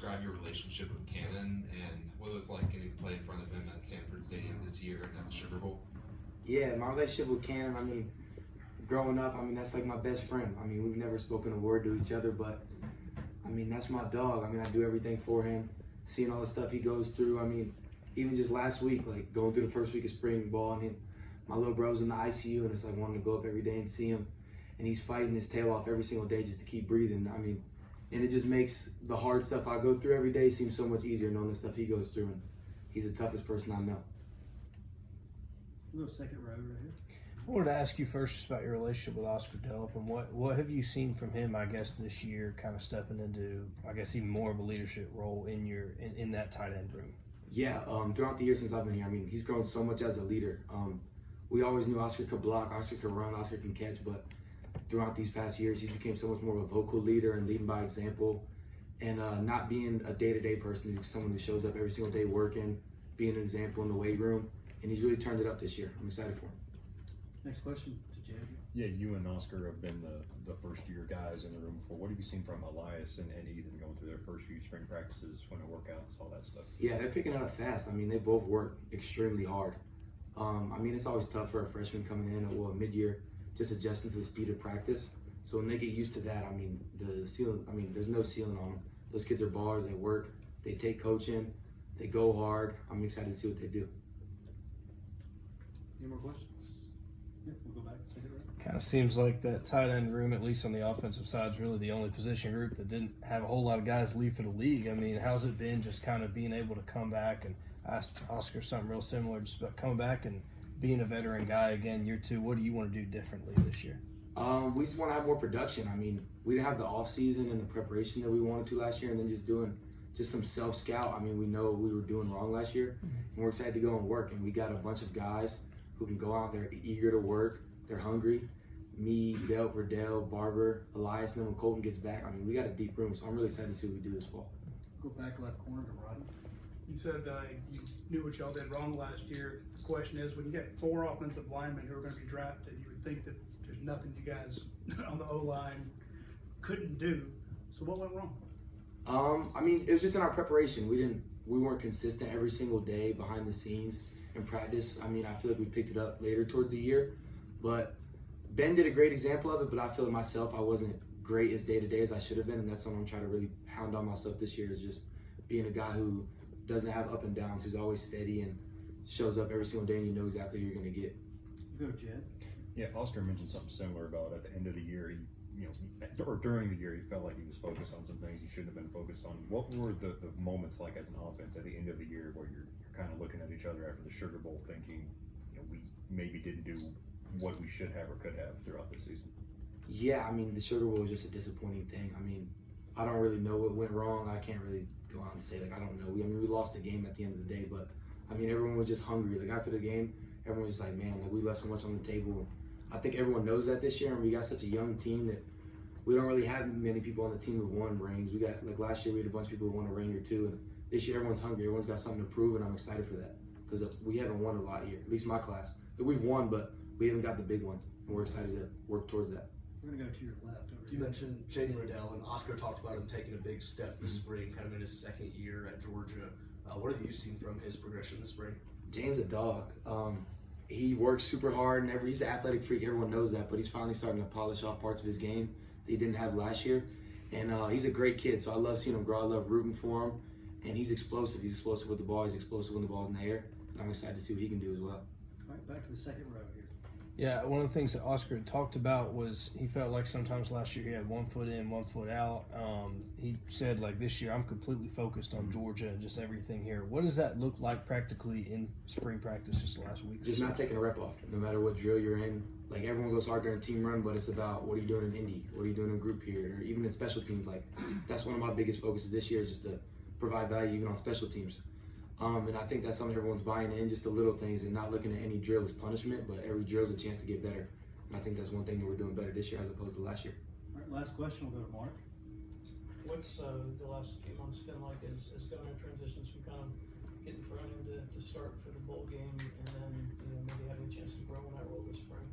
describe your relationship with Cannon and what it was like getting to play in front of him at Sanford Stadium this year and at the Sugar Bowl? Yeah, my relationship with Cannon, I mean, growing up, I mean, that's like my best friend. I mean, we've never spoken a word to each other, but I mean, that's my dog. I mean, I do everything for him, seeing all the stuff he goes through. I mean, even just last week, like going through the first week of spring ball, and my little bro's in the ICU, and it's like wanting to go up every day and see him. And he's fighting his tail off every single day just to keep breathing. I mean, and it just makes the hard stuff I go through every day seem so much easier knowing the stuff he goes through. And he's the toughest person I know. We'll go second row right here. I wanted to ask you first just about your relationship with Oscar Delp and what have you seen from him, I guess, this year, kind of stepping into, I guess, even more of a leadership role in that tight end room? Yeah, throughout the years since I've been here, I mean, he's grown so much as a leader. We always knew Oscar could block, Oscar could run, Oscar can catch, but throughout these past years, he became so much more of a vocal leader and leading by example, and not being a day-to-day person, someone who shows up every single day working, being an example in the weight room, and he's really turned it up this year. I'm excited for him. Next question to Jed. Yeah, you and Oscar have been the first-year guys in the room before. What have you seen from Elias and Ethan going through their first few spring practices, winter workouts, all that stuff? Yeah, they're picking it up fast. I mean, they both work extremely hard. I mean, it's always tough for a freshman coming in or mid-year, just adjusting to the speed of practice. So when they get used to that, I mean, there's no ceiling on them. Those kids are ballers. They work. They take coaching. They go hard. I'm excited to see what they do. Any more questions? Yeah, we'll go back to second row. Kind of seems like that tight end room, at least on the offensive side, is really the only position group that didn't have a whole lot of guys leave for the league. I mean, how's it been just kind of being able to come back? And I asked Oscar something real similar, just about coming back and being a veteran guy again, year two. What do you want to do differently this year? We just want to have more production. I mean, we didn't have the off season and the preparation that we wanted to last year, and then just doing some self-scout. I mean, we know what we were doing wrong last year, and we're excited to go and work. And we got a bunch of guys who can go out there eager to work. They're hungry. Me, Delp, Riddell, Barber, Elias, and then when Colton gets back, I mean, we got a deep room, so I'm really excited to see what we do this fall. Go back left corner to Rodney. You said you knew what y'all did wrong last year. The question is, when you get 4 offensive linemen who are going to be drafted, you would think that there's nothing you guys on the O-line couldn't do. So what went wrong? I mean, it was just in our preparation. We weren't consistent every single day behind the scenes in practice. I mean, I feel like we picked it up later towards the year, but Ben did a great example of it, but I feel like myself, I wasn't great as day-to-day as I should have been, and that's something I'm trying to really hound on myself this year, is just being a guy who doesn't have up and downs, who's always steady and shows up every single day and you know exactly who you're going to get. Go Jed. Yeah, Oscar mentioned something similar about at the end of the year, or during the year, he felt like he was focused on some things he shouldn't have been focused on. What were the moments like as an offense at the end of the year where you're kind of looking at each other after the Sugar Bowl thinking, we maybe didn't do what we should have or could have throughout the season? Yeah, I mean, the Sugar Bowl was just a disappointing thing. I mean, I don't really know what went wrong. I can't really go out and say, I don't know. We lost the game at the end of the day, but, I mean, everyone was just hungry. After the game, everyone was just like, man, we left so much on the table. I think everyone knows that this year, and we got such a young team that we don't really have many people on the team who won rings. We got, last year, we had a bunch of people who won a ring or two, and this year, everyone's hungry. Everyone's got something to prove, and I'm excited for that, because we haven't won a lot here, at least my class. We've won, but we haven't got the big one, and we're excited to work towards that. We're going to go to your left. Over You here. mentioned Jaden Riddell, and Oscar talked about him taking a big step this spring, kind of in his second year at Georgia. What have you seen from his progression this spring? Jane's a dog. He works super hard, and he's an athletic freak. Everyone knows that, but he's finally starting to polish off parts of his game that he didn't have last year. And he's a great kid, so I love seeing him grow. I love rooting for him. And he's explosive. He's explosive with the ball. He's explosive when the ball's in the air. And I'm excited to see what he can do as well. All right, back to the second row here. Yeah, one of the things that Oscar had talked about was he felt like sometimes last year he had 1 foot in, 1 foot out. He said, this year I'm completely focused on Georgia and just everything here. What does that look like practically in spring practice just the last week? Just not taking a rep off, no matter what drill you're in. Everyone goes hard during team run, but it's about what are you doing in Indy? What are you doing in group period? Or even in special teams. That's one of my biggest focuses this year, is just to provide value even on special teams. And I think that's something everyone's buying in, just the little things, and not looking at any drill as punishment, but every drill is a chance to get better. And I think that's one thing that we're doing better this year as opposed to last year. All right, last question. We'll go to Mark. What's the last few months been like as Gunner transitions from kind of getting thrown in to start for the bowl game, and then maybe having a chance to grow in that role this spring?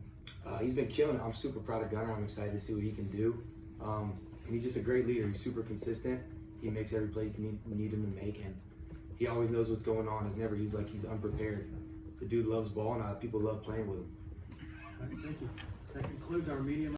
He's been killing it. I'm super proud of Gunner. I'm excited to see what he can do. And he's just a great leader. He's super consistent. he makes every play you need him to make, and he always knows what's going on. He's unprepared. The dude loves ball, and people love playing with him. All right, thank you. That concludes our media